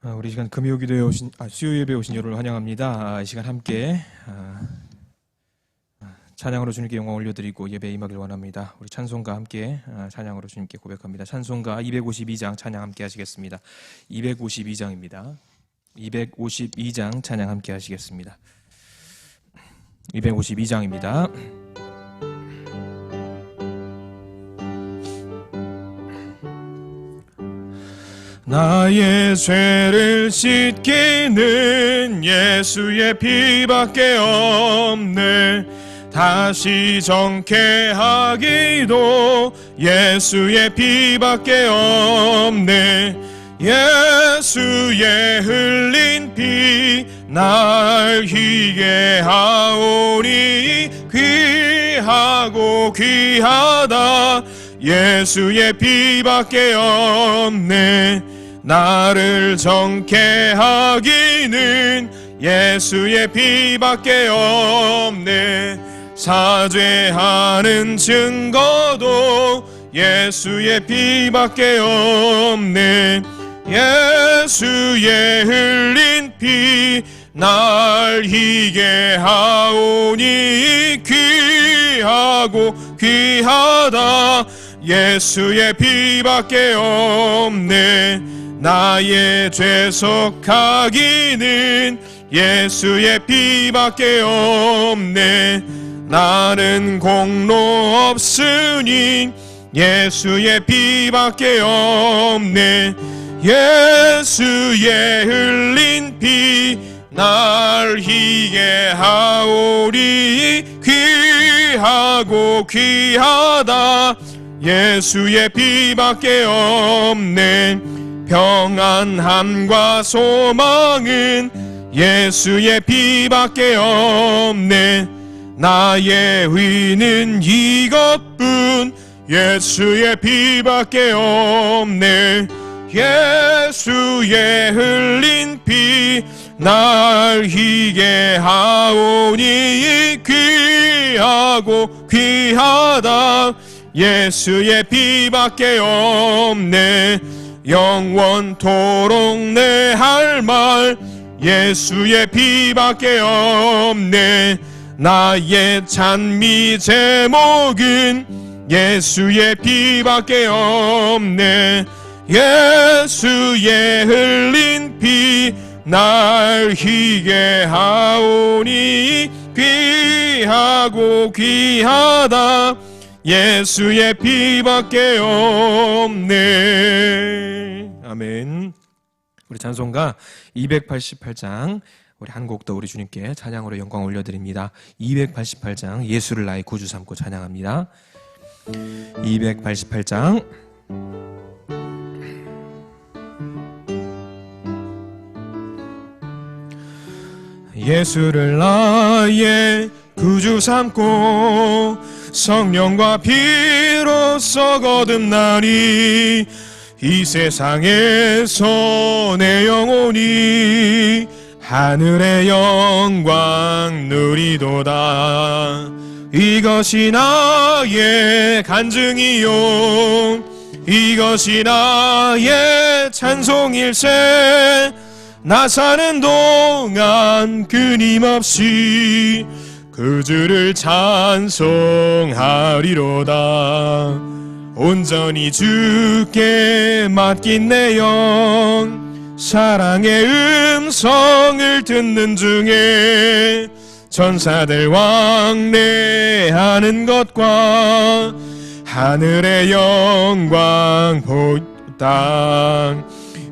우리 시간 금요기도에 오신 수요 예배에 오신 여러분을 환영합니다. 이 시간 함께 찬양으로 주님께 영광 올려드리고 예배에 임하길 원합니다. 우리 찬송가 함께 찬양으로 주님께 고백합니다. 찬송가 252장 찬양 함께 하시겠습니다. 252장입니다. 252장 찬양 함께 하시겠습니다. 252장입니다. 나의 죄를 씻기는 예수의 피밖에 없네. 다시 정케하기도 예수의 피밖에 없네. 예수의 흘린 피 날 희게 하오니 귀하고 귀하다. 예수의 피밖에 없네. 나를 정케 하기는 예수의 피밖에 없네. 사죄하는 증거도 예수의 피밖에 없네. 예수의 흘린 피 날 희게 하오니 귀하고 귀하다. 예수의 피밖에 없네. 나의 죄 속하기는 예수의 피밖에 없네. 나는 공로 없으니 예수의 피밖에 없네. 예수의 흘린 피 날 희게 하오니 귀하고 귀하다. 예수의 피밖에 없네. 평안함과 소망은 예수의 피밖에 없네. 나의 의는 이것뿐 예수의 피밖에 없네. 예수의 흘린 피 날 희게 하오니 귀하고 귀하다. 예수의 피밖에 없네. 영원토록 내 할 말 예수의 피밖에 없네. 나의 찬미 제목은 예수의 피밖에 없네. 예수의 흘린 피 날 희게 하오니 귀하고 귀하다. 예수의 피밖에 없네. 아멘. 우리 찬송가 288장 우리 한 곡 더 우리 주님께 찬양으로 영광 올려드립니다. 288장 예수를 나의 구주 삼고 찬양합니다. 288장 예수를 나의 구주 삼고 성령과 피로써 거듭나니 이 세상에서 내 영혼이 하늘의 영광 누리도다. 이것이 나의 간증이요 이것이 나의 찬송일세. 나 사는 동안 끊임없이 그 주를 찬송하리로다. 온전히 주께 맡긴 내 영 사랑의 음성을 듣는 중에 천사들 왕래하는 것과 하늘의 영광 보다.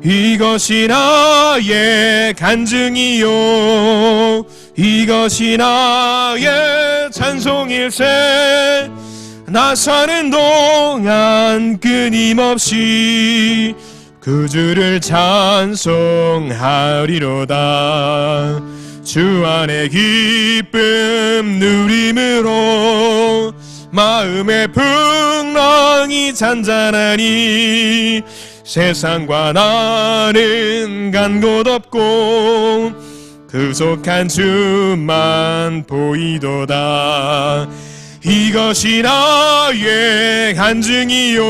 이것이 나의 간증이요 이것이 나의 찬송일세. 나 사는 동안 끊임없이 그 주를 찬송하리로다. 주 안에 기쁨 누림으로 마음의 풍랑이 잔잔하니 세상과 나는 간 곳 없고 구속한 주만 보이도다. 이것이 나의 간증이요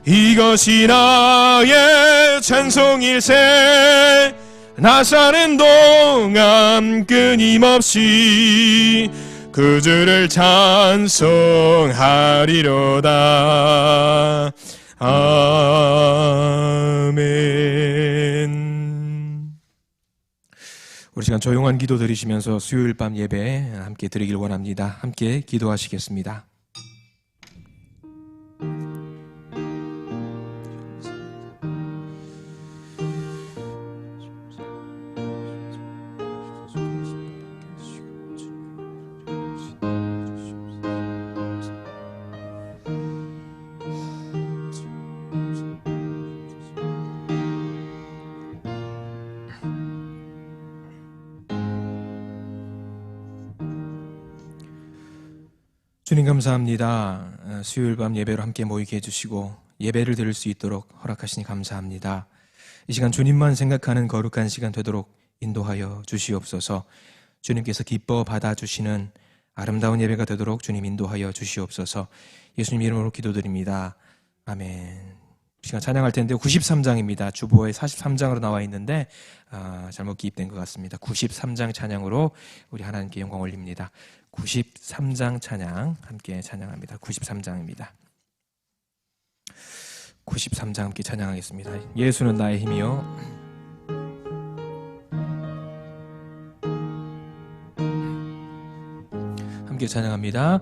이것이 나의 찬송 일세 나 사는 동안 끊임없이 그 주를 찬송하리로다. 아멘. 우리 시간 조용한 기도 드리시면서 수요일 밤 예배 함께 드리길 원합니다. 함께 기도하시겠습니다. 주님 감사합니다. 수요일 밤 예배로 함께 모이게 해주시고 예배를 드릴 수 있도록 허락하시니 감사합니다. 이 시간 주님만 생각하는 거룩한 시간 되도록 인도하여 주시옵소서. 주님께서 기뻐 받아주시는 아름다운 예배가 되도록 주님 인도하여 주시옵소서. 예수님 이름으로 기도드립니다. 아멘. 이 시간 찬양할 텐데 93장입니다. 주보에 43장으로 나와 있는데 잘못 기입된 것 같습니다. 93장 찬양으로 우리 하나님께 영광 올립니다. 93장 찬양 함께 찬양합니다. 93장입니다. 93장 함께 찬양하겠습니다. 예수는 나의 힘이요 함께 찬양합니다.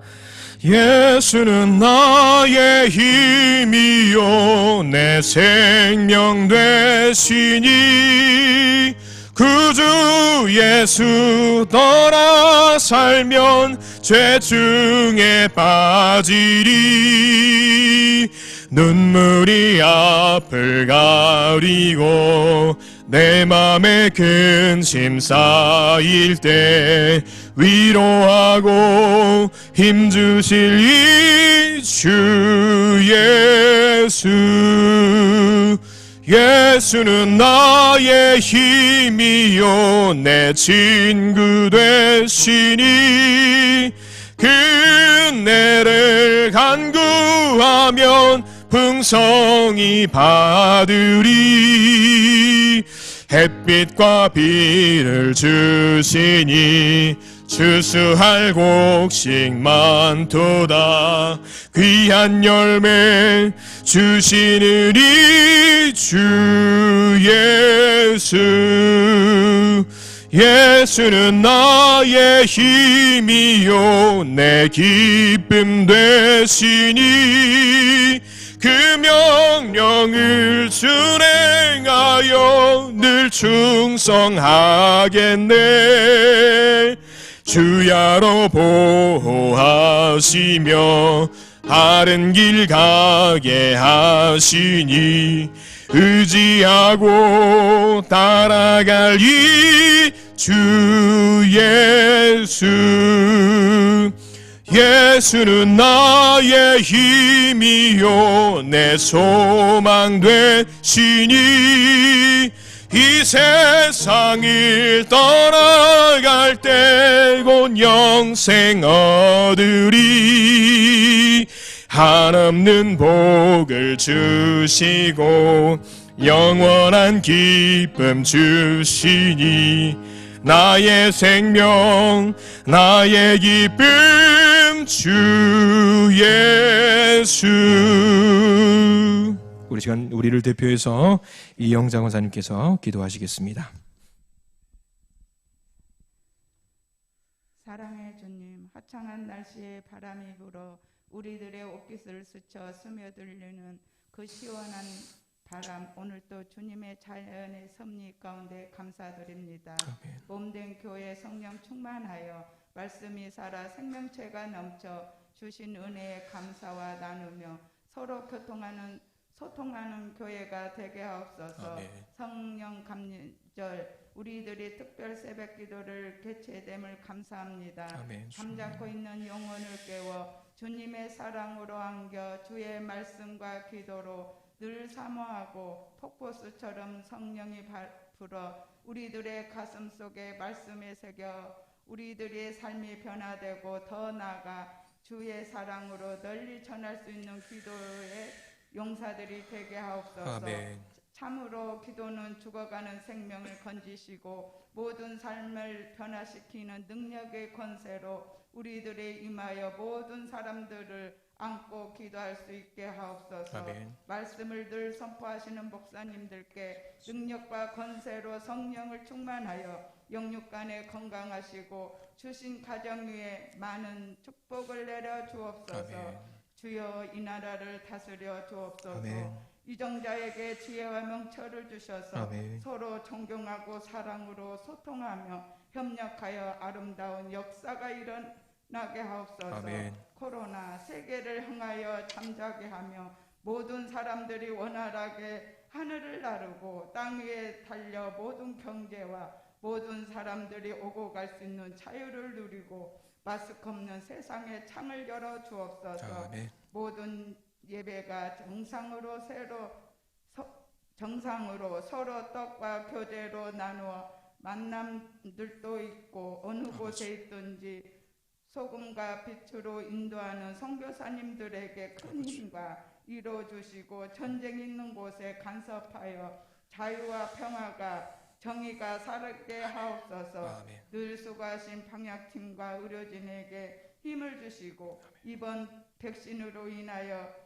예수는 나의 힘이요 내 생명 되시니 그 주 예수 떠나 살면 죄 중에 빠지리. 눈물이 앞을 가리고 내 맘에 근심 쌓일 때 위로하고 힘주실 이 주 예수. 예수는 나의 힘이요 내 친구 되시니 그네를 간구하면 풍성히 받으리. 햇빛과 비를 주시니 추수할 곡식 많도다. 귀한 열매 주시느니 주 예수. 예수는 나의 힘이요 내 기쁨 되시니 그 명령을 준행하여 늘 충성하겠네. 주야로 보호하시며 바른 길 가게 하시니 의지하고 따라갈 이 주 예수. 예수는 나의 힘이요 내 소망 되시니 이 세상을 떠나갈 때 곧 영생 얻으리. 한없는 복을 주시고 영원한 기쁨 주시니 나의 생명 나의 기쁨 주 예수. 우리 시간 우리를 대표해서 이영장 원사님께서 기도하시겠습니다. 사랑의 주님, 화창한 날씨에 바람이 불어 우리들의 옷깃을 스쳐 스며들리는 그 시원한 바람, 오늘도 주님의 자연의 섭리 가운데 감사드립니다. 몸된 교회 성령 충만하여 말씀이 살아 생명체가 넘쳐 주신 은혜에 감사와 나누며 서로 소통하는 교회가 되게 하옵소서. 성령 감리절 우리들이 특별 새벽 기도를 개최됨을 감사합니다. 잠자코 있는 영혼을 깨워 주님의 사랑으로 안겨 주의 말씀과 기도로 늘 사모하고 폭포수처럼 성령이 불어 우리들의 가슴 속에 말씀에 새겨 우리들의 삶이 변화되고 더 나아가 주의 사랑으로 널리 전할 수 있는 기도의 용사들이 되게 하옵소서. 참으로 기도는 죽어가는 생명을 건지시고 모든 삶을 변화시키는 능력의 권세로 우리들의 임하여 모든 사람들을 안고 기도할 수 있게 하옵소서. 아멘. 말씀을 늘 선포하시는 목사님들께 능력과 권세로 성령을 충만하여 영육간에 건강하시고 주신 가정 위에 많은 축복을 내려 주옵소서. 아멘. 주여 이 나라를 다스려 주옵소서. 아멘. 이정자에게 지혜와 명철을 주셔서 아멘. 서로 존경하고 사랑으로 소통하며 협력하여 아름다운 역사가 일어나게 하옵소서. 아멘. 코로나 세계를 향하여 잠자게 하며 모든 사람들이 원활하게 하늘을 나르고 땅 위에 달려 모든 경제와 모든 사람들이 오고 갈 수 있는 자유를 누리고 마스크 없는 세상에 창을 열어 주옵소서. 아멘. 모든 예배가 정상으로 서로 떡과 교제로 나누어 만남들도 있고 어느 곳에 있든지 소금과 빛으로 인도하는 선교사님들에게 큰 힘과 이뤄 주시고 전쟁 있는 곳에 간섭하여 자유와 평화가 정의가 살게 하옵소서. 아멘. 늘 수고하신 방역팀과 의료진에게 힘을 주시고 이번 백신으로 인하여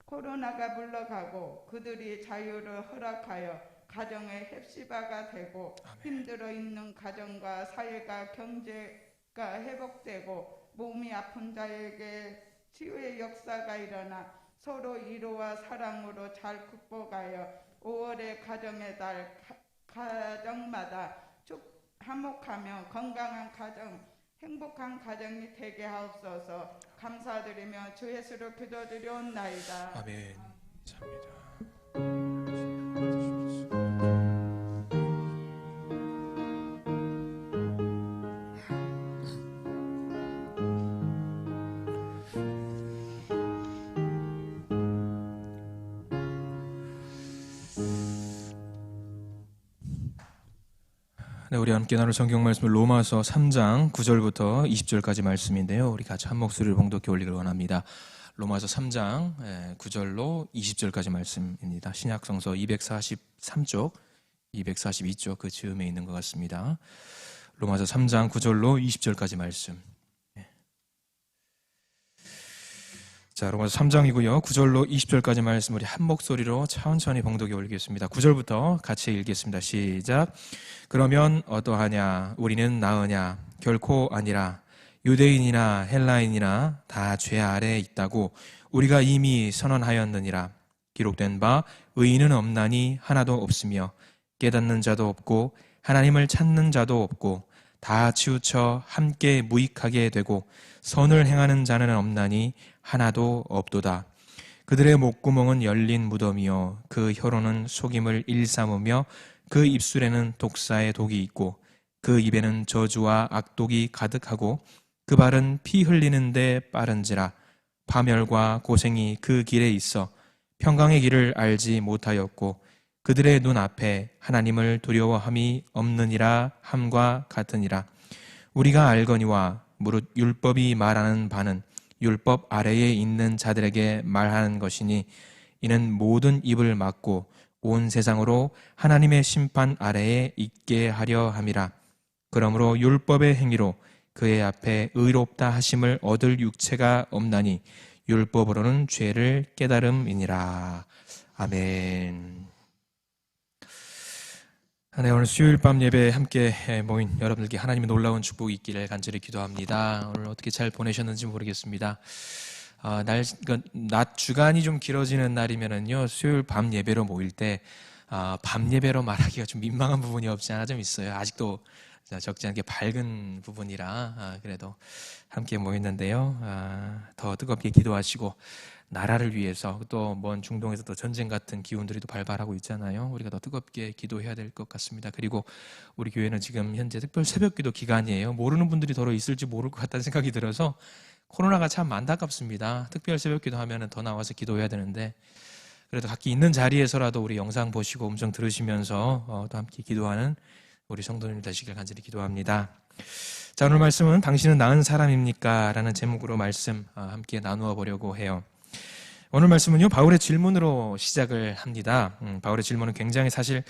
코로나가 물러가고 그들이 자유를 허락하여 가정의 헵시바가 되고 아멘. 힘들어 있는 가정과 사회가 경제가 회복되고 몸이 아픈 자에게 치유의 역사가 일어나 서로 위로와 사랑으로 잘 극복하여 5월의 가정의 달 가정마다 화목하며 건강한 가정 행복한 가정이 되게 하옵소서. 감사드리며 주 예수로 기도드리옵나이다. 아멘. 감사합니다. 네, 우리 함께 나눌 성경 말씀은 로마서 3장 9절부터 20절까지 말씀인데요. 우리 같이 한 목소리를 봉독해 올리길 원합니다. 로마서 3장 9절로 20절까지 말씀입니다. 신약성서 243쪽, 242쪽 그 즈음에 있는 것 같습니다. 로마서 3장 9절로 20절까지 말씀. 자, 로마서 3장이고요. 9절로 20절까지 말씀 우리 한 목소리로 천천히 봉독해 올리겠습니다. 9절부터 같이 읽겠습니다. 시작. 그러면 어떠하냐? 우리는 나으냐? 결코 아니라. 유대인이나 헬라인이나 다 죄 아래에 있다고 우리가 이미 선언하였느니라. 기록된 바 의인은 없나니 하나도 없으며 깨닫는 자도 없고 하나님을 찾는 자도 없고 다 치우쳐 함께 무익하게 되고 선을 행하는 자는 없나니 하나도 없도다. 그들의 목구멍은 열린 무덤이요 그 혀로는 속임을 일삼으며 그 입술에는 독사의 독이 있고 그 입에는 저주와 악독이 가득하고 그 발은 피 흘리는데 빠른지라. 파멸과 고생이 그 길에 있어 평강의 길을 알지 못하였고 그들의 눈앞에 하나님을 두려워함이 없느니라 함과 같으니라. 우리가 알거니와 무릇 율법이 말하는 바는 율법 아래에 있는 자들에게 말하는 것이니 이는 모든 입을 막고 온 세상으로 하나님의 심판 아래에 있게 하려 함이라. 그러므로 율법의 행위로 그의 앞에 의롭다 하심을 얻을 육체가 없나니 율법으로는 죄를 깨달음이니라. 아멘. 네, 오늘 수요일 밤 예배에 함께 모인 여러분들께 하나님의 놀라운 축복이 있기를 간절히 기도합니다. 오늘 어떻게 잘 보내셨는지 모르겠습니다. 낮 주간이 좀 길어지는 날이면은요, 수요일 밤 예배로 모일 때 밤 예배로 말하기가 좀 민망한 부분이 없지 않아 좀 있어요. 아직도 적지 않게 밝은 부분이라 그래도 함께 모였는데요. 더 뜨겁게 기도하시고 나라를 위해서 또 먼 중동에서 또 전쟁 같은 기운들이 또 발발하고 있잖아요. 우리가 더 뜨겁게 기도해야 될 것 같습니다. 그리고 우리 교회는 지금 현재 특별 새벽기도 기간이에요. 모르는 분들이 더러 있을지 모를 것 같다는 생각이 들어서 코로나가 참 안타깝습니다. 특별 새벽기도 하면은 더 나와서 기도해야 되는데 그래도 각기 있는 자리에서라도 우리 영상 보시고 음성 들으시면서 또 함께 기도하는 우리 성도님 되시길 간절히 기도합니다. 자, 오늘 말씀은 당신은 나은 사람입니까? 라는 제목으로 말씀 함께 나누어 보려고 해요. 오늘 말씀은요, 바울의 질문으로 시작을 합니다. 바울의 질문은 굉장히 사실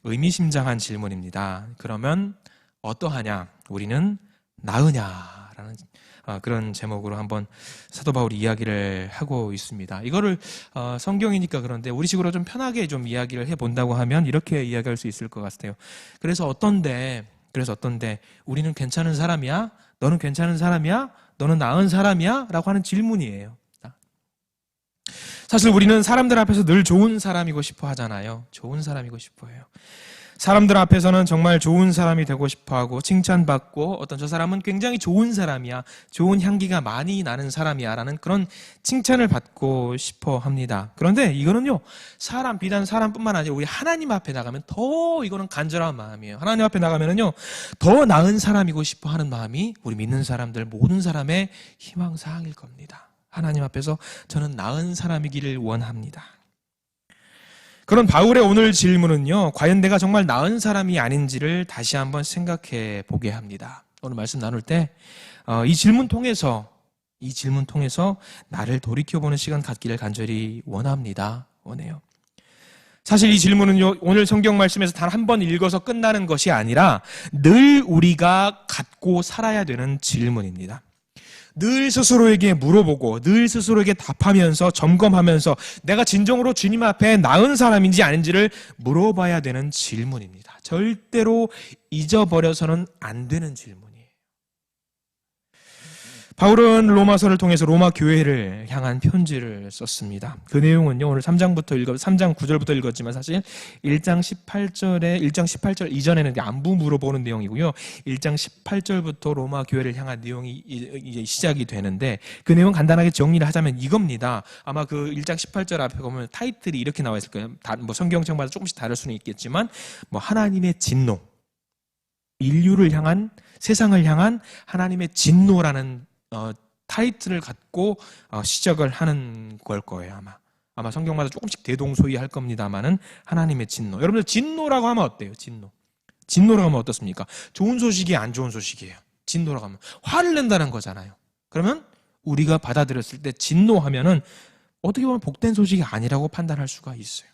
의미심장한 질문입니다. 그러면 어떠하냐? 우리는 나으냐라는 그런 제목으로 한번 사도 바울이 이야기를 하고 있습니다. 이거를 성경이니까 그런데 우리식으로 좀 편하게 좀 이야기를 해본다고 하면 이렇게 이야기할 수 있을 것 같아요. 그래서 어떤데 우리는 괜찮은 사람이야? 너는 괜찮은 사람이야? 너는 나은 사람이야? 라고 하는 질문이에요. 사실 우리는 사람들 앞에서 늘 좋은 사람이고 싶어 하잖아요. 좋은 사람이고 싶어 해요. 사람들 앞에서는 정말 좋은 사람이 되고 싶어 하고 칭찬받고 어떤 저 사람은 굉장히 좋은 사람이야, 좋은 향기가 많이 나는 사람이야 라는 그런 칭찬을 받고 싶어 합니다. 그런데 이거는요, 비단 사람뿐만 아니라 우리 하나님 앞에 나가면 더 이거는 간절한 마음이에요. 하나님 앞에 나가면은요, 더 나은 사람이고 싶어 하는 마음이 우리 믿는 사람들 모든 사람의 희망사항일 겁니다. 하나님 앞에서 저는 나은 사람이기를 원합니다. 그런 바울의 오늘 질문은요, 과연 내가 정말 나은 사람이 아닌지를 다시 한번 생각해 보게 합니다. 오늘 말씀 나눌 때 이 질문 통해서 나를 돌이켜보는 시간 갖기를 간절히 원해요. 사실 이 질문은요, 오늘 성경 말씀에서 단 한 번 읽어서 끝나는 것이 아니라 늘 우리가 갖고 살아야 되는 질문입니다. 늘 스스로에게 물어보고 늘 스스로에게 답하면서 점검하면서 내가 진정으로 주님 앞에 나은 사람인지 아닌지를 물어봐야 되는 질문입니다. 절대로 잊어버려서는 안 되는 질문이에요. 바울은 로마서를 통해서 로마 교회를 향한 편지를 썼습니다. 그 내용은요, 오늘 3장 9절부터 읽었지만 사실 1장 18절 이전에는 안부 물어보는 내용이고요. 1장 18절부터 로마 교회를 향한 내용이 이제 시작이 되는데 그 내용 간단하게 정리를 하자면 이겁니다. 아마 그 1장 18절 앞에 보면 타이틀이 이렇게 나와 있을 거예요. 뭐 성경책마다 조금씩 다를 수는 있겠지만 뭐 하나님의 진노, 인류를 향한, 세상을 향한 하나님의 진노라는 타이틀을 갖고 시작을 하는 걸 거예요. 아마 성경마다 조금씩 대동소이할 겁니다만은 하나님의 진노. 여러분들 진노라고 하면 어때요? 진노라고 하면 어떻습니까? 좋은 소식이 안 좋은 소식이에요. 진노라고 하면 화를 낸다는 거잖아요. 그러면 우리가 받아들였을 때 진노하면은 어떻게 보면 복된 소식이 아니라고 판단할 수가 있어요.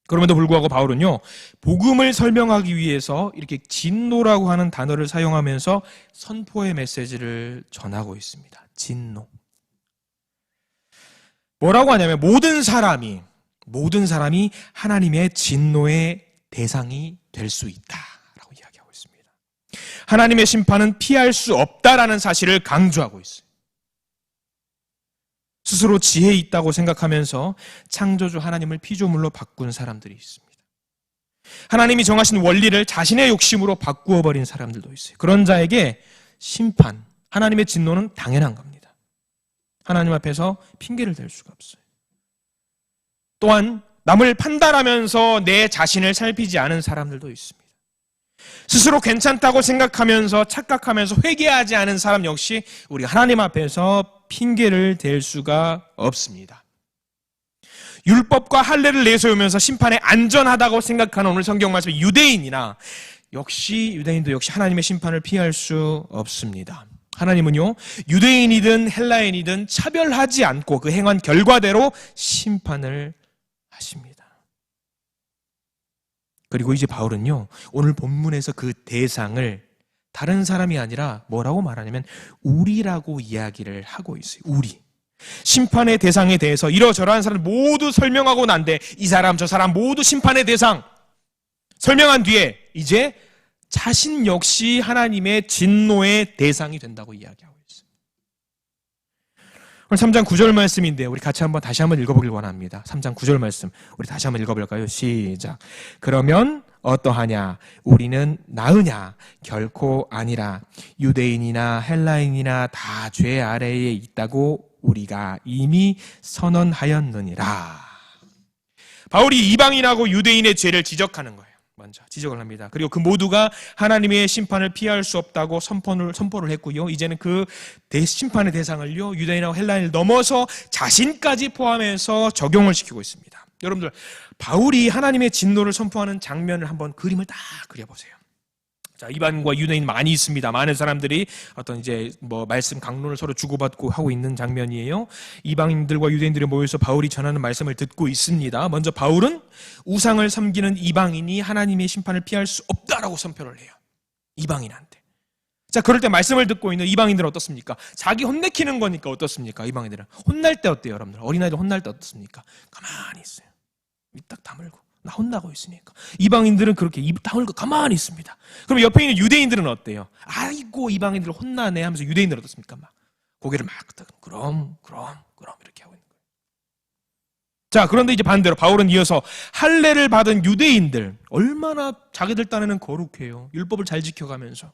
그럼에도 불구하고 바울은요, 복음을 설명하기 위해서 이렇게 진노라고 하는 단어를 사용하면서 선포의 메시지를 전하고 있습니다. 진노. 뭐라고 하냐면 모든 사람이 하나님의 진노의 대상이 될 수 있다라고 이야기하고 있습니다. 하나님의 심판은 피할 수 없다라는 사실을 강조하고 있어요. 스스로 지혜 있다고 생각하면서 창조주 하나님을 피조물로 바꾼 사람들이 있습니다. 하나님이 정하신 원리를 자신의 욕심으로 바꾸어 버린 사람들도 있어요. 그런 자에게 심판, 하나님의 진노는 당연한 겁니다. 하나님 앞에서 핑계를 댈 수가 없어요. 또한 남을 판단하면서 내 자신을 살피지 않은 사람들도 있습니다. 스스로 괜찮다고 생각하면서 착각하면서 회개하지 않은 사람 역시 우리 하나님 앞에서 핑계를 댈 수가 없습니다. 율법과 할례를 내세우면서 심판에 안전하다고 생각하는 오늘 성경 말씀 유대인도 역시 하나님의 심판을 피할 수 없습니다. 하나님은요, 유대인이든 헬라인이든 차별하지 않고 그 행한 결과대로 심판을 하십니다. 그리고 이제 바울은요, 오늘 본문에서 그 대상을 다른 사람이 아니라 뭐라고 말하냐면 우리라고 이야기를 하고 있어요. 우리. 심판의 대상에 대해서 이러저러한 사람 모두 설명하고 난 뒤에 이 사람 저 사람 모두 심판의 대상 설명한 뒤에 이제 자신 역시 하나님의 진노의 대상이 된다고 이야기하고 있어요. 오늘 3장 9절 말씀인데 우리 같이 다시 한번 읽어보길 원합니다. 3장 9절 말씀 우리 다시 한번 읽어볼까요? 시작. 그러면 어떠하냐? 우리는 나으냐? 결코 아니라 유대인이나 헬라인이나 다 죄 아래에 있다고 우리가 이미 선언하였느니라. 바울이 이방인하고 유대인의 죄를 지적하는 거예요. 먼저 지적을 합니다. 그리고 그 모두가 하나님의 심판을 피할 수 없다고 선포를 했고요. 이제는 그 심판의 대상을요, 유대인하고 헬라인을 넘어서 자신까지 포함해서 적용을 시키고 있습니다. 여러분들, 바울이 하나님의 진노를 선포하는 장면을 한번 그림을 딱 그려보세요. 자, 이방인과 유대인 많이 있습니다. 많은 사람들이 어떤 이제 뭐 말씀 강론을 서로 주고받고 하고 있는 장면이에요. 이방인들과 유대인들이 모여서 바울이 전하는 말씀을 듣고 있습니다. 먼저 바울은 우상을 섬기는 이방인이 하나님의 심판을 피할 수 없다라고 선포를 해요. 이방인한테. 자, 그럴 때 말씀을 듣고 있는 이방인들은 어떻습니까? 자기 혼내키는 거니까 어떻습니까? 이방인들은 혼날 때 어때요, 여러분들? 어린아이들 혼날 때 어떻습니까? 가만히 있어요. 입 딱 다물고. 나 혼나고 있으니까. 이방인들은 그렇게 입 다물고 가만히 있습니다. 그럼 옆에 있는 유대인들은 어때요? 아이고, 이방인들 혼나네 하면서 유대인들은 어떻습니까? 막 고개를 막 그럼 이렇게 하고 있는 거예요. 자, 그런데 이제 반대로 바울은 이어서 할례를 받은 유대인들, 얼마나 자기들 딴에는 거룩해요. 율법을 잘 지켜가면서.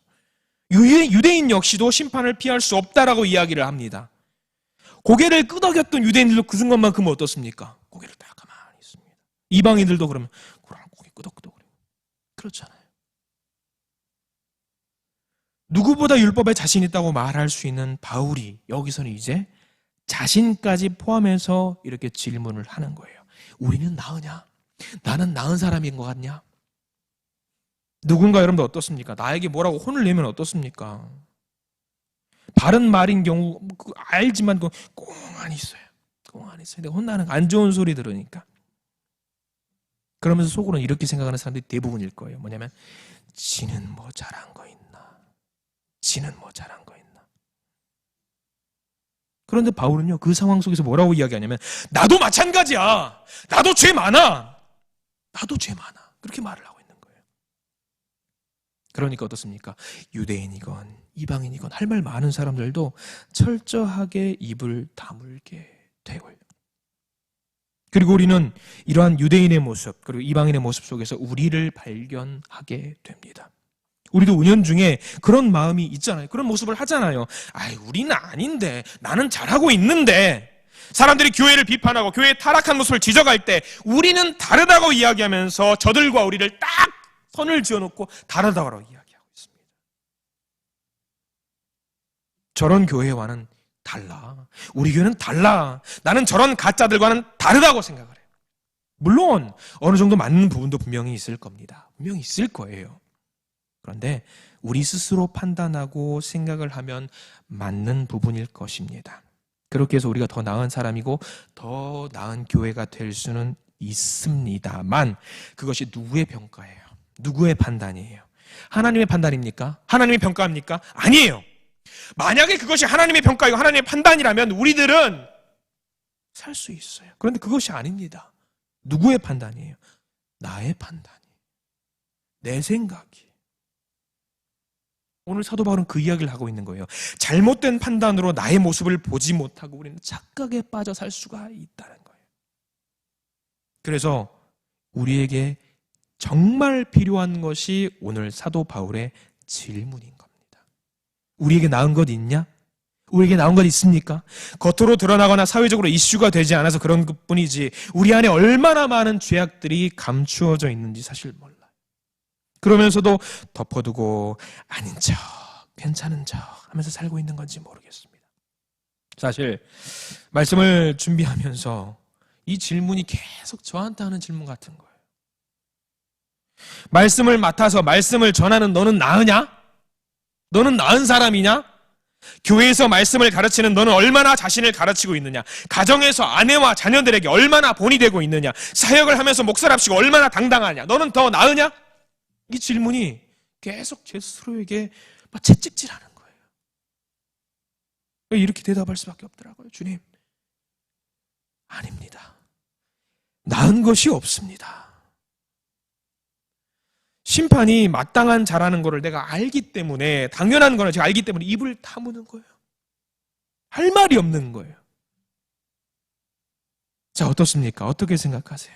유대인 역시도 심판을 피할 수 없다라고 이야기를 합니다. 고개를 끄덕였던 유대인들도 그 순간만큼 어떻습니까? 고개를 딱 가만히 있습니다. 이방인들도 그러면 고개 끄덕끄덕 그렇잖아요. 누구보다 율법에 자신 있다고 말할 수 있는 바울이 여기서는 이제 자신까지 포함해서 이렇게 질문을 하는 거예요. 우리는 나으냐? 나는 나은 사람인 것 같냐? 누군가 여러분들 어떻습니까? 나에게 뭐라고 혼을 내면 어떻습니까? 바른 말인 경우 알지만 꽁안 있어요. 꽁안 있어요. 내가 혼나는 안 좋은 소리 들으니까. 그러면서 속으로는 이렇게 생각하는 사람들이 대부분일 거예요. 뭐냐면 지는 뭐 잘한 거 있나? 지는 뭐 잘한 거 있나? 그런데 바울은요, 그 상황 속에서 뭐라고 이야기하냐면 나도 마찬가지야. 나도 죄 많아. 나도 죄 많아. 그렇게 말을 하고 있는 거예요. 그러니까 어떻습니까? 유대인이건 이방인이건 할 말 많은 사람들도 철저하게 입을 다물게 되고요. 그리고 우리는 이러한 유대인의 모습 그리고 이방인의 모습 속에서 우리를 발견하게 됩니다. 우리도 은연중에 그런 마음이 있잖아요. 그런 모습을 하잖아요. 아이, 우리는 아닌데, 나는 잘하고 있는데, 사람들이 교회를 비판하고 교회의 타락한 모습을 지적할 때 우리는 다르다고 이야기하면서 저들과 우리를 딱 선을 지어놓고 다르다고 이야기하고 있습니다. 저런 교회와는 달라. 우리 교회는 달라. 나는 저런 가짜들과는 다르다고 생각을 해요. 물론 어느 정도 맞는 부분도 분명히 있을 겁니다. 분명히 있을 거예요. 그런데 우리 스스로 판단하고 생각을 하면 맞는 부분일 것입니다. 그렇게 해서 우리가 더 나은 사람이고 더 나은 교회가 될 수는 있습니다만 그것이 누구의 평가예요? 누구의 판단이에요? 하나님의 판단입니까? 하나님의 평가입니까? 아니에요. 만약에 그것이 하나님의 평가이고 하나님의 판단이라면 우리들은 살 수 있어요. 그런데 그것이 아닙니다. 누구의 판단이에요? 나의 판단이. 내 생각이. 오늘 사도 바울은 그 이야기를 하고 있는 거예요. 잘못된 판단으로 나의 모습을 보지 못하고 우리는 착각에 빠져 살 수가 있다는 거예요. 그래서 우리에게 정말 필요한 것이 오늘 사도 바울의 질문인 겁니다. 우리에게 나은 것 있냐? 우리에게 나은 것 있습니까? 겉으로 드러나거나 사회적으로 이슈가 되지 않아서 그런 것뿐이지 우리 안에 얼마나 많은 죄악들이 감추어져 있는지 사실 몰라요. 그러면서도 덮어두고 아닌 척, 괜찮은 척 하면서 살고 있는 건지 모르겠습니다. 사실 말씀을 준비하면서 이 질문이 계속 저한테 하는 질문 같은 거예요. 말씀을 맡아서 말씀을 전하는 너는 나으냐? 너는 나은 사람이냐? 교회에서 말씀을 가르치는 너는 얼마나 자신을 가르치고 있느냐? 가정에서 아내와 자녀들에게 얼마나 본이 되고 있느냐? 사역을 하면서 목사랍시고 얼마나 당당하냐? 너는 더 나으냐? 이 질문이 계속 제 스스로에게 채찍질하는 거예요. 이렇게 대답할 수밖에 없더라고요. 주님, 아닙니다. 나은 것이 없습니다. 심판이 마땅한 자라는 것을 내가 알기 때문에, 당연한 거는 제가 알기 때문에 입을 다무는 거예요. 할 말이 없는 거예요. 자, 어떻습니까? 어떻게 생각하세요?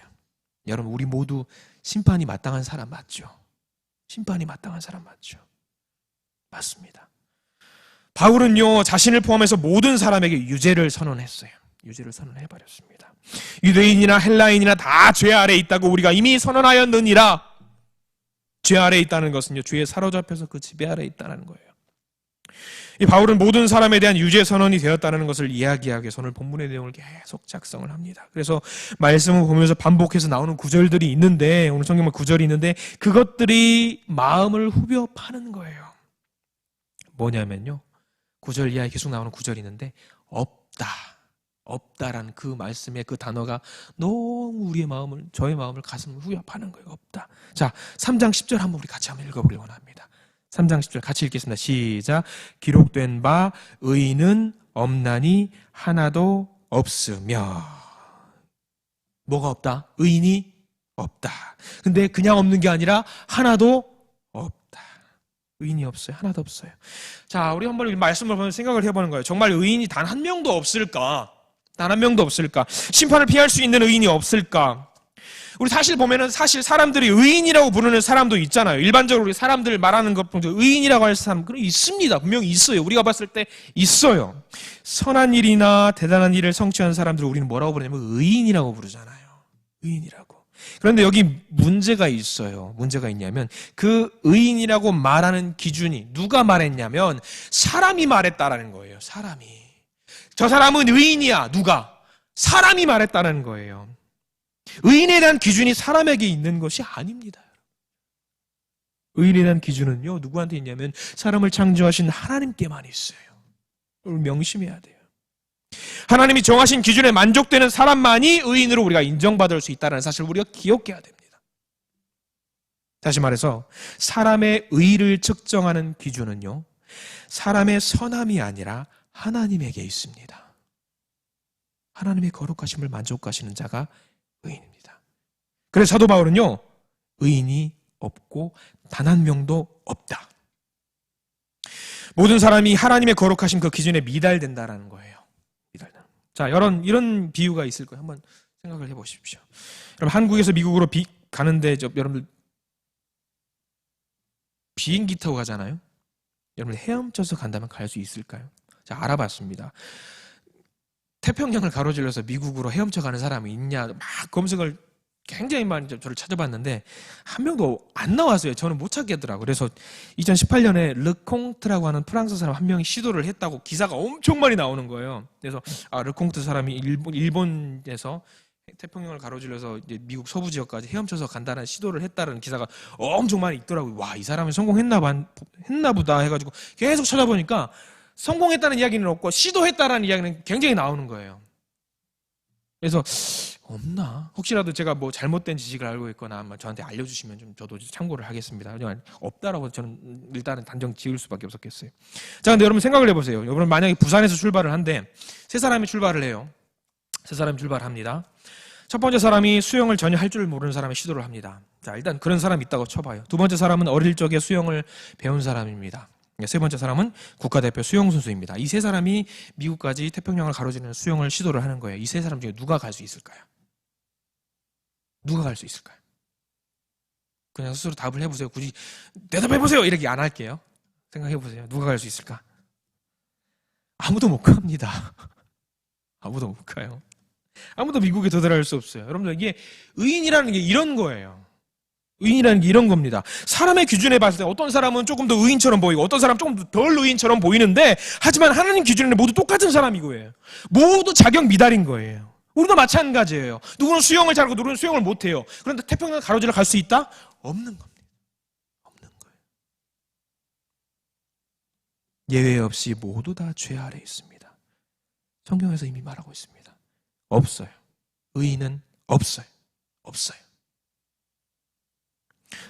여러분, 우리 모두 심판이 마땅한 사람 맞죠? 심판이 마땅한 사람 맞죠? 맞습니다. 바울은요, 자신을 포함해서 모든 사람에게 유죄를 선언했어요. 유죄를 선언해버렸습니다. 유대인이나 헬라인이나 다 죄 아래에 있다고 우리가 이미 선언하였느니라. 죄 아래에 있다는 것은요, 죄에 사로잡혀서 그 지배 아래에 있다는 거예요. 이 바울은 모든 사람에 대한 유죄 선언이 되었다는 것을 이야기하기 위해서 오늘 본문의 내용을 계속 작성을 합니다. 그래서 말씀을 보면서 반복해서 나오는 구절들이 있는데, 오늘 성경만 구절이 있는데 그것들이 마음을 후벼 파는 거예요. 뭐냐면요, 구절 이하에 계속 나오는 구절이 있는데 없다라는 그 말씀의 그 단어가 너무 우리의 마음을, 저의 마음을, 가슴을 후벼 파는 거예요. 없다. 자, 3장 10절 한번 우리 같이 한번 읽어보려고 합니다. 3장 10절 같이 읽겠습니다. 시작. 기록된 바 의인은 없나니 하나도 없으며. 뭐가 없다? 의인이 없다. 근데 그냥 없는 게 아니라 하나도 없다. 의인이 없어요. 하나도 없어요. 자, 우리 한번 이 말씀을 보면서 생각을 해보는 거예요. 정말 의인이 단 한 명도 없을까? 단 한 명도 없을까? 심판을 피할 수 있는 의인이 없을까? 우리 사실 보면은 사실 사람들이 의인이라고 부르는 사람도 있잖아요. 일반적으로 우리 사람들 말하는 것 중에 의인이라고 할 사람 그런 있습니다. 분명히 있어요. 우리가 봤을 때 있어요. 선한 일이나 대단한 일을 성취한 사람들을 우리는 뭐라고 부르냐면 의인이라고 부르잖아요. 의인이라고. 그런데 여기 문제가 있어요. 문제가 있냐면 그 의인이라고 말하는 기준이 누가 말했냐면 사람이 말했다라는 거예요. 사람이. 저 사람은 의인이야. 누가? 사람이 말했다는 거예요. 의인에 대한 기준이 사람에게 있는 것이 아닙니다. 의인에 대한 기준은요, 누구한테 있냐면 사람을 창조하신 하나님께만 있어요. 이걸 명심해야 돼요. 하나님이 정하신 기준에 만족되는 사람만이 의인으로 우리가 인정받을 수 있다는 사실을 우리가 기억해야 됩니다. 다시 말해서 사람의 의의를 측정하는 기준은요, 사람의 선함이 아니라 하나님에게 있습니다. 하나님의 거룩하심을 만족하시는 자가 의인입니다. 그래서 사도 바울은요, 의인이 없고 단 한 명도 없다. 모든 사람이 하나님의 거룩하심 그 기준에 미달된다라는 거예요. 미달다. 자, 이런 비유가 있을 거예요. 한번 생각을 해보십시오. 여러분, 한국에서 미국으로 가는데 여러분들 비행기 타고 가잖아요. 여러분 헤엄쳐서 간다면 갈 수 있을까요? 자, 알아봤습니다. 태평양을 가로질러서 미국으로 헤엄쳐 가는 사람이 있냐 막 검색을 굉장히 많이 저를 찾아봤는데 한 명도 안 나왔어요. 저는 못 찾겠더라고요. 그래서 2018년에 르콩트라고 하는 프랑스 사람 한 명이 시도를 했다고 기사가 엄청 많이 나오는 거예요. 그래서 르콩트 사람이 일본에서 태평양을 가로질러서 이제 미국 서부 지역까지 헤엄쳐서 간다는 시도를 했다는 기사가 엄청 많이 있더라고요. 와, 이 사람이 성공했나 보다 해가지고 계속 찾아보니까 성공했다는 이야기는 없고 시도했다는 이야기는 굉장히 나오는 거예요. 그래서 없나? 혹시라도 제가 뭐 잘못된 지식을 알고 있거나 아마 저한테 알려주시면 좀 저도 참고를 하겠습니다. 하지만 없다라고 저는 일단은 단정 지을 수밖에 없었겠어요. 자, 근데 여러분 생각을 해보세요. 여러분 만약에 부산에서 출발을 한데 세 사람이 출발을 해요. 세 사람이 출발합니다. 첫 번째 사람이 수영을 전혀 할 줄 모르는 사람이 시도를 합니다. 자, 일단 그런 사람이 있다고 쳐봐요. 두 번째 사람은 어릴 적에 수영을 배운 사람입니다. 세 번째 사람은 국가대표 수영선수입니다. 이 세 사람이 미국까지 태평양을 가로지르는 수영을 시도를 하는 거예요. 이 세 사람 중에 누가 갈 수 있을까요? 누가 갈 수 있을까요? 그냥 스스로 답을 해보세요. 굳이 대답해보세요 이렇게 안 할게요. 생각해보세요. 누가 갈 수 있을까? 아무도 못 갑니다. 아무도 못 가요. 아무도 미국에 도달할 수 없어요. 여러분들, 이게 의인이라는 게 이런 거예요. 의인이라는 게 이런 겁니다. 사람의 기준에 봤을 때 어떤 사람은 조금 더 의인처럼 보이고 어떤 사람은 조금 덜 의인처럼 보이는데, 하지만 하나님 기준에는 모두 똑같은 사람이고요. 모두 자격 미달인 거예요. 우리도 마찬가지예요. 누구는 수영을 잘하고 누구는 수영을 못해요. 그런데 태평양 가로질러 갈 수 있다? 없는 겁니다. 없는 거예요. 예외 없이 모두 다 죄 아래 있습니다. 성경에서 이미 말하고 있습니다. 없어요. 의인은 없어요. 없어요.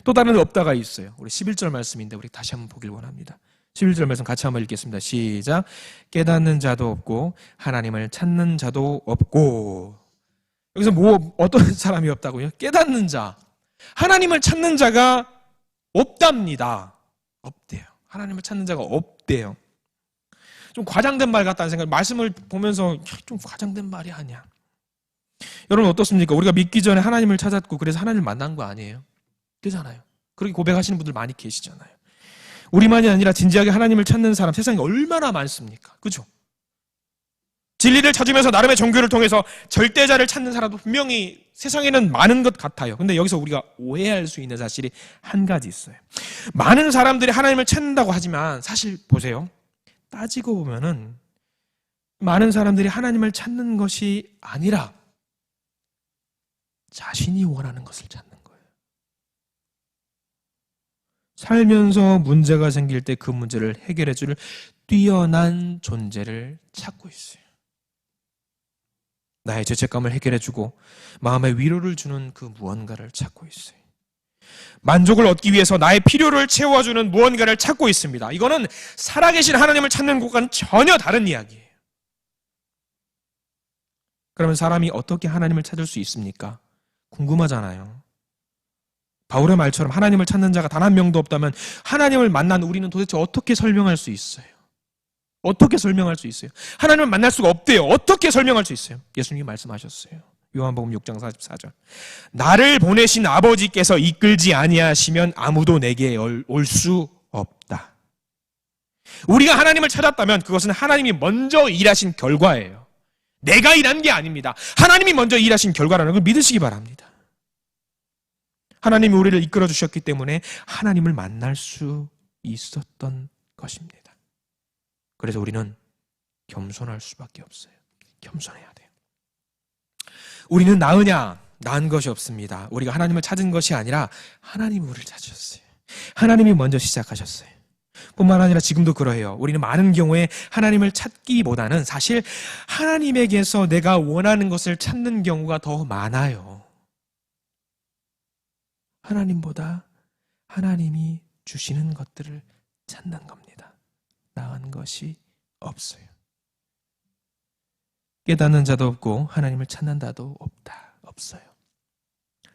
또 다른 없다가 있어요. 우리 11절 말씀인데 우리 다시 한번 보길 원합니다. 11절 말씀 같이 한번 읽겠습니다. 시작. 깨닫는 자도 없고 하나님을 찾는 자도 없고. 여기서 어떤 사람이 없다고요? 깨닫는 자. 하나님을 찾는 자가 없답니다. 없대요. 하나님을 찾는 자가 없대요. 좀 과장된 말 같다는 생각, 말씀을 보면서 좀 과장된 말이 아니야. 여러분 어떻습니까? 우리가 믿기 전에 하나님을 찾았고 그래서 하나님을 만난 거 아니에요? 그잖아요. 그렇게 고백하시는 분들 많이 계시잖아요. 우리만이 아니라 진지하게 하나님을 찾는 사람 세상에 얼마나 많습니까? 그죠? 진리를 찾으면서 나름의 종교를 통해서 절대자를 찾는 사람도 분명히 세상에는 많은 것 같아요. 근데 여기서 우리가 오해할 수 있는 사실이 한 가지 있어요. 많은 사람들이 하나님을 찾는다고 하지만 사실 보세요. 따지고 보면은 많은 사람들이 하나님을 찾는 것이 아니라 자신이 원하는 것을 찾는 거예요. 살면서 문제가 생길 때 그 문제를 해결해 줄 뛰어난 존재를 찾고 있어요. 나의 죄책감을 해결해 주고 마음의 위로를 주는 그 무언가를 찾고 있어요. 만족을 얻기 위해서 나의 필요를 채워주는 무언가를 찾고 있습니다. 이거는 살아계신 하나님을 찾는 것과는 전혀 다른 이야기예요. 그러면 사람이 어떻게 하나님을 찾을 수 있습니까? 궁금하잖아요. 바울의 말처럼 하나님을 찾는 자가 단 한 명도 없다면 하나님을 만난 우리는 도대체 어떻게 설명할 수 있어요? 어떻게 설명할 수 있어요? 하나님을 만날 수가 없대요. 어떻게 설명할 수 있어요? 예수님이 말씀하셨어요. 요한복음 6장 44절. 나를 보내신 아버지께서 이끌지 아니하시면 아무도 내게 올 수 없다. 우리가 하나님을 찾았다면 그것은 하나님이 먼저 일하신 결과예요. 내가 일한 게 아닙니다. 하나님이 먼저 일하신 결과라는 걸 믿으시기 바랍니다. 하나님이 우리를 이끌어 주셨기 때문에 하나님을 만날 수 있었던 것입니다. 그래서 우리는 겸손할 수밖에 없어요. 겸손해야 돼요. 우리는 나으냐? 나은 것이 없습니다. 우리가 하나님을 찾은 것이 아니라 하나님이 우리를 찾으셨어요. 하나님이 먼저 시작하셨어요. 뿐만 아니라 지금도 그러해요. 우리는 많은 경우에 하나님을 찾기보다는 사실 하나님에게서 내가 원하는 것을 찾는 경우가 더 많아요. 하나님보다 하나님이 주시는 것들을 찾는 겁니다. 나은 것이 없어요. 깨닫는 자도 없고 하나님을 찾는 자도 없어요.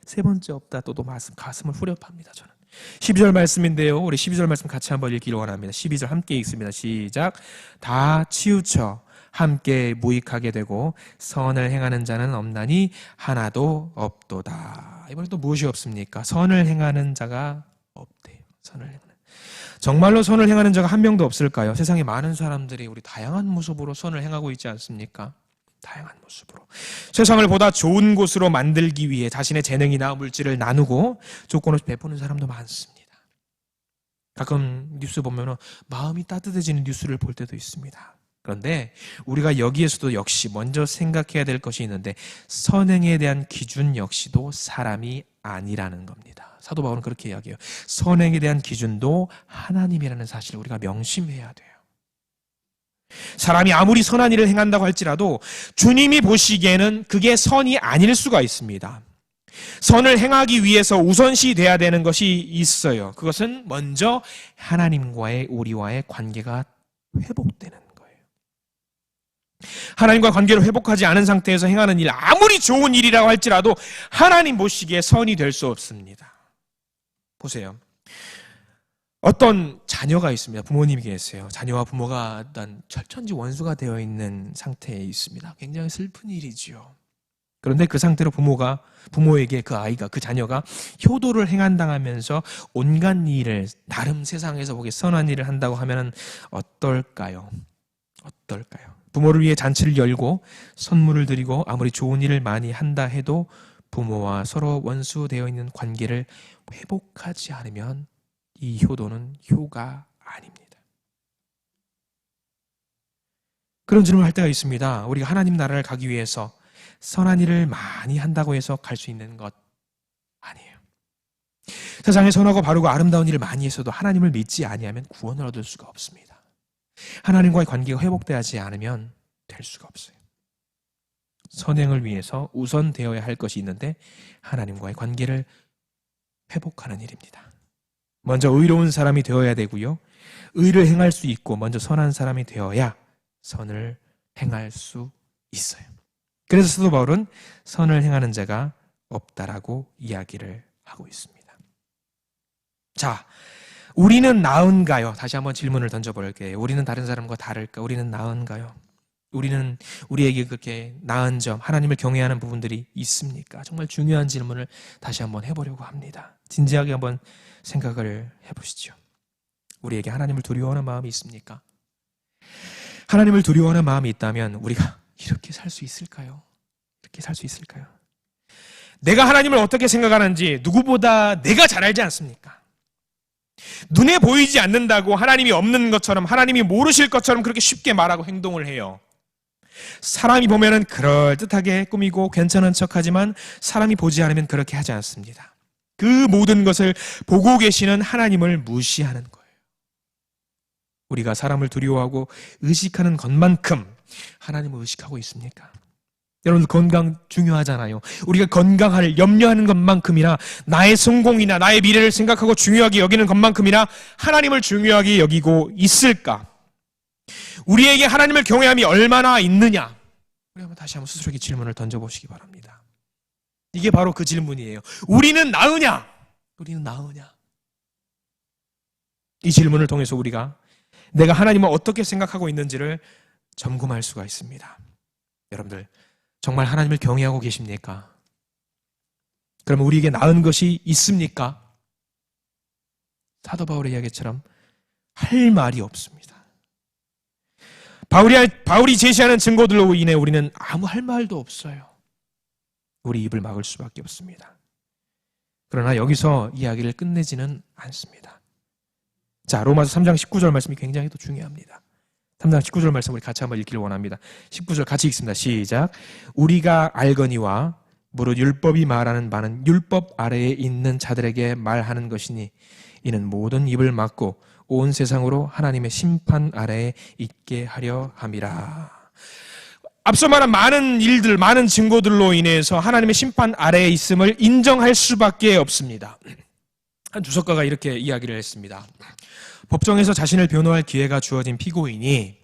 세 번째 없다 또도 가슴을 후련합니다. 저는 12절 말씀인데요. 우리 12절 말씀 같이 한번 읽기를 원합니다. 12절 함께 읽습니다. 시작. 다 치우쳐 함께 무익하게 되고 선을 행하는 자는 없나니 하나도 없도다. 이번에 또 무엇이 없습니까? 선을 행하는 자가 없대요. 선을 행하는. 정말로 선을 행하는 자가 한 명도 없을까요? 세상에 많은 사람들이 우리 다양한 모습으로 선을 행하고 있지 않습니까? 다양한 모습으로. 세상을 보다 좋은 곳으로 만들기 위해 자신의 재능이나 물질을 나누고 조건을 베푸는 사람도 많습니다. 가끔 뉴스 보면 마음이 따뜻해지는 뉴스를 볼 때도 있습니다. 그런데 우리가 여기에서도 역시 먼저 생각해야 될 것이 있는데 선행에 대한 기준 역시도 사람이 아니라는 겁니다. 사도 바울은 그렇게 이야기해요. 선행에 대한 기준도 하나님이라는 사실을 우리가 명심해야 돼요. 사람이 아무리 선한 일을 행한다고 할지라도 주님이 보시기에는 그게 선이 아닐 수가 있습니다. 선을 행하기 위해서 우선시 돼야 되는 것이 있어요. 그것은 먼저 하나님과의 우리와의 관계가 회복되는 거예요. 하나님과 관계를 회복하지 않은 상태에서 행하는 일, 아무리 좋은 일이라고 할지라도 하나님 보시기에 선이 될 수 없습니다. 보세요. 어떤 자녀가 있습니다. 부모님이 계세요. 자녀와 부모가 어떤 철천지 원수가 되어 있는 상태에 있습니다. 굉장히 슬픈 일이지요. 그런데 그 상태로 부모에게 그 자녀가 효도를 행한당하면서 온갖 일을 나름 세상에서 보기에 선한 일을 한다고 하면 어떨까요? 부모를 위해 잔치를 열고 선물을 드리고 아무리 좋은 일을 많이 한다 해도 부모와 서로 원수되어 있는 관계를 회복하지 않으면 이 효도는 효가 아닙니다. 그런 질문을 할 때가 있습니다. 우리가 하나님 나라를 가기 위해서 선한 일을 많이 한다고 해서 갈 수 있는 것 아니에요. 세상에 선하고 바르고 아름다운 일을 많이 했어도 하나님을 믿지 아니하면 구원을 얻을 수가 없습니다. 하나님과의 관계가 회복되지 않으면 될 수가 없어요. 선행을 위해서 우선되어야 할 것이 있는데 하나님과의 관계를 회복하는 일입니다. 먼저 의로운 사람이 되어야 되고요. 의를 행할 수 있고 먼저 선한 사람이 되어야 선을 행할 수 있어요. 그래서 사도 바울은 선을 행하는 자가 없다라고 이야기를 하고 있습니다. 자, 우리는 나은가요? 다시 한번 질문을 던져볼게요. 우리는 다른 사람과 다를까? 우리는 나은가요? 우리는 우리에게 그렇게 나은 점, 하나님을 경외하는 부분들이 있습니까? 정말 중요한 질문을 다시 한번 해보려고 합니다. 진지하게 한번 생각을 해보시죠. 우리에게 하나님을 두려워하는 마음이 있습니까? 하나님을 두려워하는 마음이 있다면 우리가 이렇게 살 수 있을까요? 이렇게 살 수 있을까요? 내가 하나님을 어떻게 생각하는지 누구보다 내가 잘 알지 않습니까? 눈에 보이지 않는다고 하나님이 없는 것처럼, 하나님이 모르실 것처럼 그렇게 쉽게 말하고 행동을 해요. 사람이 보면은 그럴듯하게 꾸미고 괜찮은 척하지만 사람이 보지 않으면 그렇게 하지 않습니다. 그 모든 것을 보고 계시는 하나님을 무시하는 거예요. 우리가 사람을 두려워하고 의식하는 것만큼 하나님을 의식하고 있습니까? 여러분, 건강 중요하잖아요. 우리가 건강을 염려하는 것만큼이나, 나의 성공이나 나의 미래를 생각하고 중요하게 여기는 것만큼이나 하나님을 중요하게 여기고 있을까? 우리에게 하나님을 경외함이 얼마나 있느냐? 우리 한번 다시 한번 스스로에게 질문을 던져보시기 바랍니다. 이게 바로 그 질문이에요. 우리는 나으냐? 우리는 나으냐? 이 질문을 통해서 우리가 내가 하나님을 어떻게 생각하고 있는지를 점검할 수가 있습니다. 여러분들, 정말 하나님을 경외하고 계십니까? 그러면 우리에게 나은 것이 있습니까? 사도 바울의 이야기처럼 할 말이 없습니다. 바울이 제시하는 증거들로 인해 우리는 아무 할 말도 없어요. 우리 입을 막을 수밖에 없습니다. 그러나 여기서 이야기를 끝내지는 않습니다. 자, 로마서 3장 19절 말씀이 굉장히 또 중요합니다. 3장 19절 말씀 우리 같이 한번 읽기를 원합니다. 19절 같이 읽습니다. 시작. 우리가 알거니와 무릇 율법이 말하는 바는 율법 아래에 있는 자들에게 말하는 것이니 이는 모든 입을 막고 온 세상으로 하나님의 심판 아래에 있게 하려 함이라. 앞서 말한 많은 일들, 많은 증거들로 인해서 하나님의 심판 아래에 있음을 인정할 수밖에 없습니다. 한 주석가가 이렇게 이야기를 했습니다. 법정에서 자신을 변호할 기회가 주어진 피고인이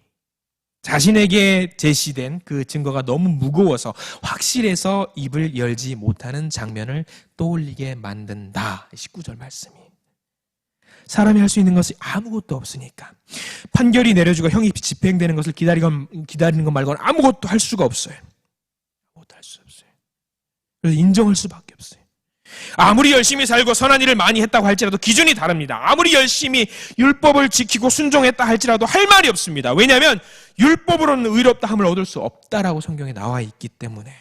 자신에게 제시된 그 증거가 너무 무거워서 확실해서 입을 열지 못하는 장면을 떠올리게 만든다. 19절 말씀이. 사람이 할 수 있는 것이 아무것도 없으니까 판결이 내려지고 형이 집행되는 것을 기다리는 것 말고는 아무것도 할 수가 없어요. 아무것도 할 수 없어요. 그래서 인정할 수밖에 없어요. 아무리 열심히 살고 선한 일을 많이 했다고 할지라도 기준이 다릅니다. 아무리 열심히 율법을 지키고 순종했다 할지라도 할 말이 없습니다. 왜냐하면 율법으로는 의롭다 함을 얻을 수 없다라고 성경에 나와 있기 때문에.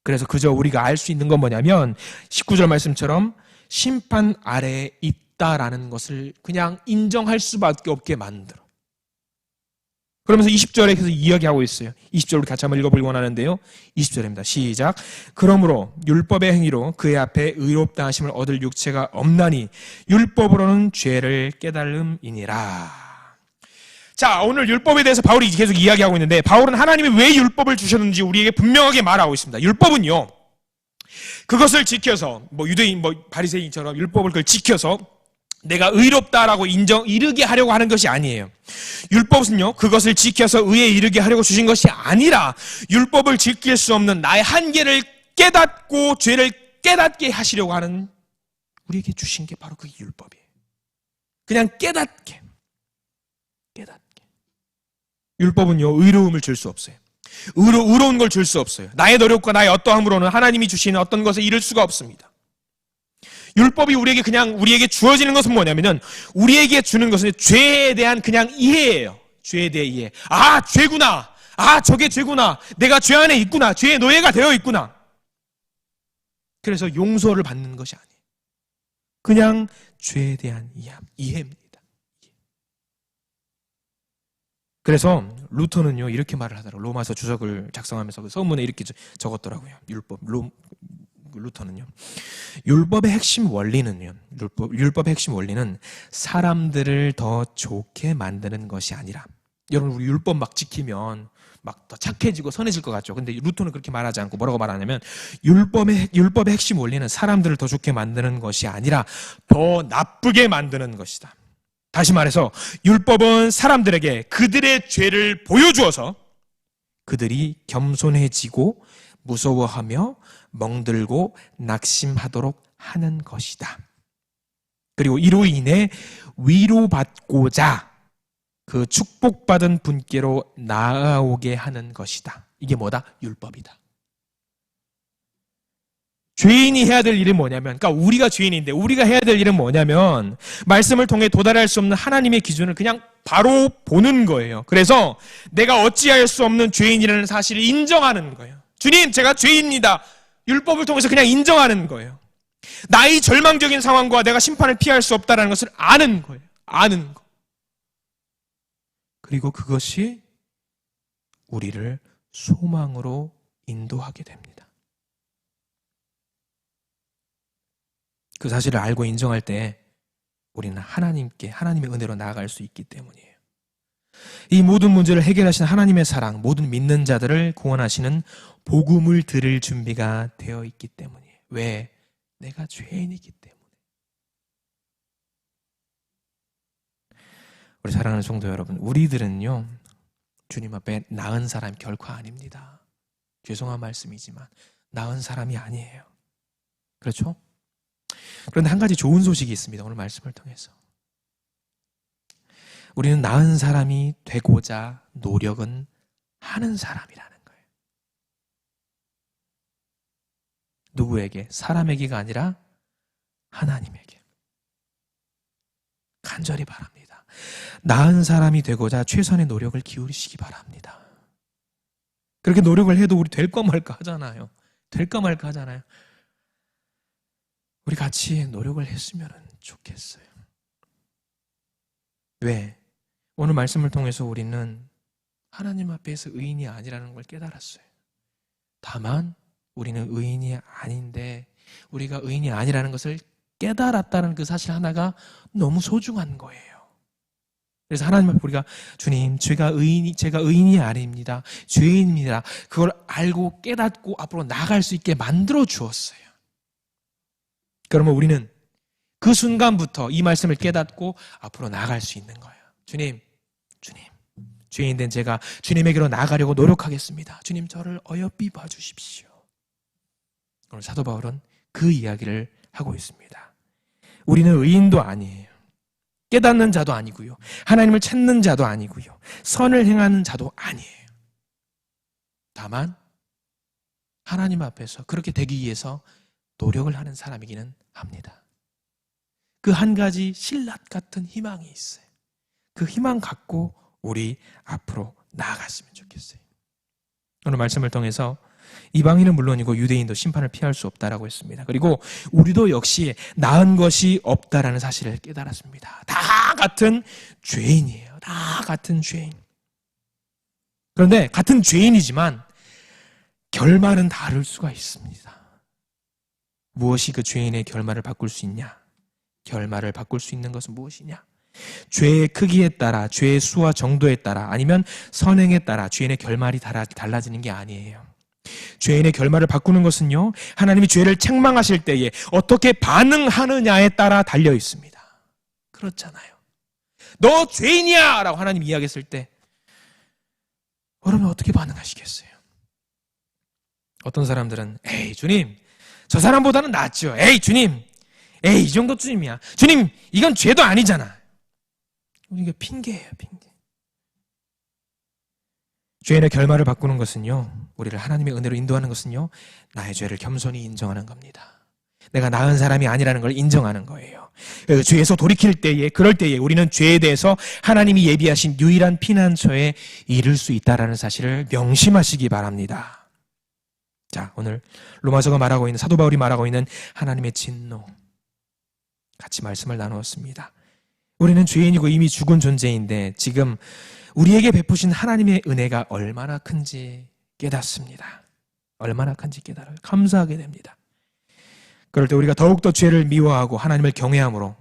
그래서 그저 우리가 알 수 있는 건 뭐냐면 19절 말씀처럼 심판 아래에 있다라는 것을 그냥 인정할 수밖에 없게 만들어. 그러면서 20절에 계속 이야기하고 있어요. 20절 우리 같이 한번 읽어보기 원하는데요. 20절입니다. 시작. 그러므로 율법의 행위로 그의 앞에 의롭다 하심을 얻을 육체가 없나니 율법으로는 죄를 깨달음이니라. 자, 오늘 율법에 대해서 바울이 계속 이야기하고 있는데 바울은 하나님이 왜 율법을 주셨는지 우리에게 분명하게 말하고 있습니다. 율법은요, 그것을 지켜서 유대인 바리새인처럼 율법을 그걸 지켜서 내가 의롭다라고 이르게 하려고 하는 것이 아니에요. 율법은요, 그것을 지켜서 의에 이르게 하려고 주신 것이 아니라 율법을 지킬 수 없는 나의 한계를 깨닫고 죄를 깨닫게 하시려고 하는 우리에게 주신 게 바로 그 율법이에요. 그냥 깨닫게. 율법은요, 의로움을 줄 수 없어요. 의로운 걸 줄 수 없어요. 나의 노력과 나의 어떠함으로는 하나님이 주시는 어떤 것을 이룰 수가 없습니다. 율법이 우리에게 주어지는 것은 뭐냐면은, 우리에게 주는 것은 죄에 대한 그냥 이해예요. 죄에 대해 이해. 아, 죄구나. 아, 저게 죄구나. 내가 죄 안에 있구나. 죄의 노예가 되어 있구나. 그래서 용서를 받는 것이 아니에요. 그냥 죄에 대한 이해입니다. 그래서 루터는요, 이렇게 말을 하더라고요. 로마서 주석을 작성하면서 그 서문에 이렇게 적었더라고요. 루터는요, 율법의 핵심 원리는요, 율법의 핵심 원리는 사람들을 더 좋게 만드는 것이 아니라, 여러분, 우리 율법 막 지키면 막 더 착해지고 선해질 것 같죠. 근데 루터는 그렇게 말하지 않고 뭐라고 말하냐면, 율법의 핵심 원리는 사람들을 더 좋게 만드는 것이 아니라 더 나쁘게 만드는 것이다. 다시 말해서 율법은 사람들에게 그들의 죄를 보여주어서 그들이 겸손해지고 무서워하며 멍들고 낙심하도록 하는 것이다. 그리고 이로 인해 위로받고자 그 축복받은 분께로 나아오게 하는 것이다. 이게 뭐다? 율법이다. 죄인이 해야 될 일은 뭐냐면, 그러니까 우리가 죄인인데 우리가 해야 될 일은 뭐냐면, 말씀을 통해 도달할 수 없는 하나님의 기준을 그냥 바로 보는 거예요. 그래서 내가 어찌할 수 없는 죄인이라는 사실을 인정하는 거예요. 주님, 제가 죄인입니다. 율법을 통해서 그냥 인정하는 거예요. 나의 절망적인 상황과 내가 심판을 피할 수 없다는 것을 아는 거예요. 아는 거. 그리고 그것이 우리를 소망으로 인도하게 됩니다. 그 사실을 알고 인정할 때 우리는 하나님의 은혜로 나아갈 수 있기 때문이에요. 이 모든 문제를 해결하신 하나님의 사랑, 모든 믿는 자들을 구원하시는 복음을 들을 준비가 되어 있기 때문이에요. 왜? 내가 죄인이기 때문에. 우리 사랑하는 성도 여러분, 우리들은요, 주님 앞에 나은 사람이 결코 아닙니다. 죄송한 말씀이지만 나은 사람이 아니에요. 그렇죠? 그런데 한 가지 좋은 소식이 있습니다. 오늘 말씀을 통해서. 우리는 나은 사람이 되고자 노력은 하는 사람이라는 거예요. 누구에게? 사람에게가 아니라 하나님에게. 간절히 바랍니다. 나은 사람이 되고자 최선의 노력을 기울이시기 바랍니다. 그렇게 노력을 해도 우리 될까 말까 하잖아요. 될까 말까 하잖아요. 우리 같이 노력을 했으면 좋겠어요. 왜? 오늘 말씀을 통해서 우리는 하나님 앞에서 의인이 아니라는 걸 깨달았어요. 다만 우리는 의인이 아닌데 우리가 의인이 아니라는 것을 깨달았다는 그 사실 하나가 너무 소중한 거예요. 그래서 하나님 앞에 우리가 주님, 제가 의인이 아닙니다. 죄인입니다. 그걸 알고 깨닫고 앞으로 나아갈 수 있게 만들어 주었어요. 그러면 우리는 그 순간부터 이 말씀을 깨닫고 앞으로 나아갈 수 있는 거예요. 주님, 죄인 된 제가 주님에게로 나아가려고 노력하겠습니다. 주님, 저를 어여삐 봐주십시오. 오늘 사도 바울은 그 이야기를 하고 있습니다. 우리는 의인도 아니에요. 깨닫는 자도 아니고요. 하나님을 찾는 자도 아니고요. 선을 행하는 자도 아니에요. 다만 하나님 앞에서 그렇게 되기 위해서 노력을 하는 사람이기는 합니다. 그 한 가지 신라 같은 희망이 있어요. 그 희망 갖고 우리 앞으로 나아갔으면 좋겠어요. 오늘 말씀을 통해서 이방인은 물론이고 유대인도 심판을 피할 수 없다라고 했습니다. 그리고 우리도 역시 나은 것이 없다라는 사실을 깨달았습니다. 다 같은 죄인이에요. 다 같은 죄인. 그런데 같은 죄인이지만 결말은 다를 수가 있습니다. 무엇이 그 죄인의 결말을 바꿀 수 있냐? 결말을 바꿀 수 있는 것은 무엇이냐? 죄의 크기에 따라, 죄의 수와 정도에 따라, 아니면 선행에 따라 죄인의 결말이 달라지는 게 아니에요. 죄인의 결말을 바꾸는 것은요, 하나님이 죄를 책망하실 때에 어떻게 반응하느냐에 따라 달려 있습니다. 그렇잖아요. 너 죄인이야! 라고 하나님이 이야기했을 때 그러면 어떻게 반응하시겠어요? 어떤 사람들은 에이 주님, 저 사람보다는 낫죠. 에이 주님, 에이 이 정도쯤이야. 주님, 이건 죄도 아니잖아. 이게 핑계예요, 핑계. 죄인의 결말을 바꾸는 것은요, 우리를 하나님의 은혜로 인도하는 것은요, 나의 죄를 겸손히 인정하는 겁니다. 내가 나은 사람이 아니라는 걸 인정하는 거예요. 죄에서 돌이킬 때에, 그럴 때에 우리는 죄에 대해서 하나님이 예비하신 유일한 피난처에 이를 수 있다는 사실을 명심하시기 바랍니다. 자, 오늘 로마서가 말하고 있는, 사도 바울이 말하고 있는 하나님의 진노, 같이 말씀을 나누었습니다. 우리는 죄인이고 이미 죽은 존재인데 지금 우리에게 베푸신 하나님의 은혜가 얼마나 큰지 깨닫습니다. 얼마나 큰지 깨달아요. 감사하게 됩니다. 그럴 때 우리가 더욱더 죄를 미워하고 하나님을 경외함으로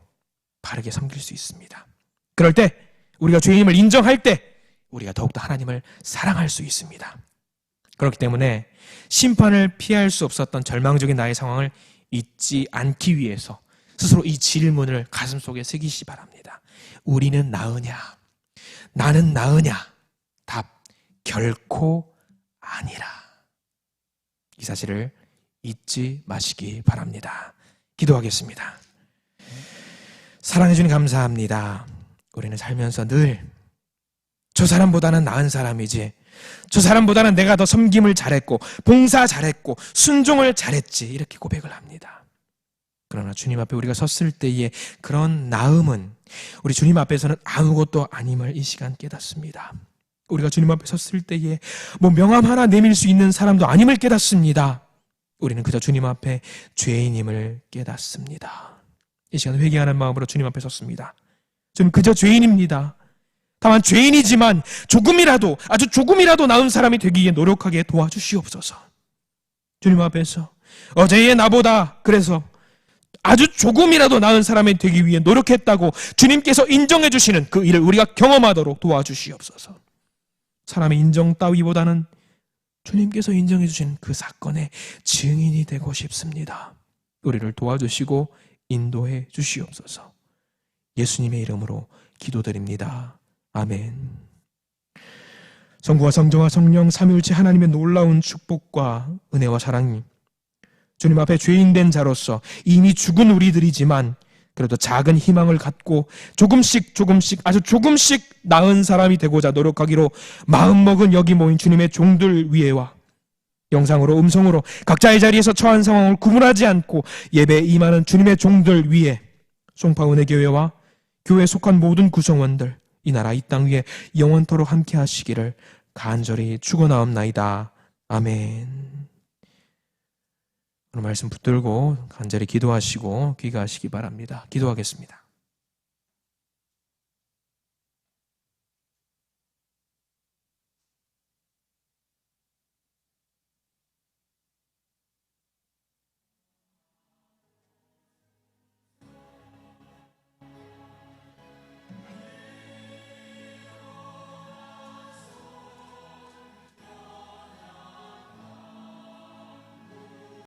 바르게 섬길 수 있습니다. 그럴 때 우리가 죄인임을 인정할 때 우리가 더욱더 하나님을 사랑할 수 있습니다. 그렇기 때문에 심판을 피할 수 없었던 절망적인 나의 상황을 잊지 않기 위해서 스스로 이 질문을 가슴속에 새기시기 바랍니다. 우리는 나으냐? 나는 나으냐? 답, 결코 아니라. 이 사실을 잊지 마시기 바랍니다. 기도하겠습니다. 사랑해 주님 감사합니다. 우리는 살면서 늘 저 사람보다는 나은 사람이지, 저 사람보다는 내가 더 섬김을 잘했고 봉사 잘했고 순종을 잘했지, 이렇게 고백을 합니다. 그러나 주님 앞에 우리가 섰을 때의 그런 나음은 우리 주님 앞에서는 아무것도 아님을 이 시간 깨닫습니다. 우리가 주님 앞에 섰을 때에 뭐 명함 하나 내밀 수 있는 사람도 아님을 깨닫습니다. 우리는 그저 주님 앞에 죄인임을 깨닫습니다. 이 시간 회개하는 마음으로 주님 앞에 섰습니다. 저는 그저 죄인입니다. 다만 죄인이지만 조금이라도, 아주 조금이라도 나은 사람이 되기 위해 노력하게 도와주시옵소서. 주님 앞에서 어제의 나보다 그래서 아주 조금이라도 나은 사람이 되기 위해 노력했다고 주님께서 인정해 주시는 그 일을 우리가 경험하도록 도와주시옵소서. 사람의 인정 따위보다는 주님께서 인정해 주신 그 사건의 증인이 되고 싶습니다. 우리를 도와주시고 인도해 주시옵소서. 예수님의 이름으로 기도드립니다. 아멘. 성부와 성자와 성령 삼위일체 하나님의 놀라운 축복과 은혜와 사랑이 주님 앞에 죄인된 자로서 이미 죽은 우리들이지만 그래도 작은 희망을 갖고 조금씩 아주 조금씩 나은 사람이 되고자 노력하기로 마음먹은 여기 모인 주님의 종들 위에와 영상으로 음성으로 각자의 자리에서 처한 상황을 구분하지 않고 예배에 임하는 주님의 종들 위에 송파은혜교회와 교회에 속한 모든 구성원들 이 나라 이 땅 위에 영원토록 함께 하시기를 간절히 축원하옵나이다. 아멘. 오늘 말씀 붙들고 간절히 기도하시고 귀가하시기 바랍니다. 기도하겠습니다.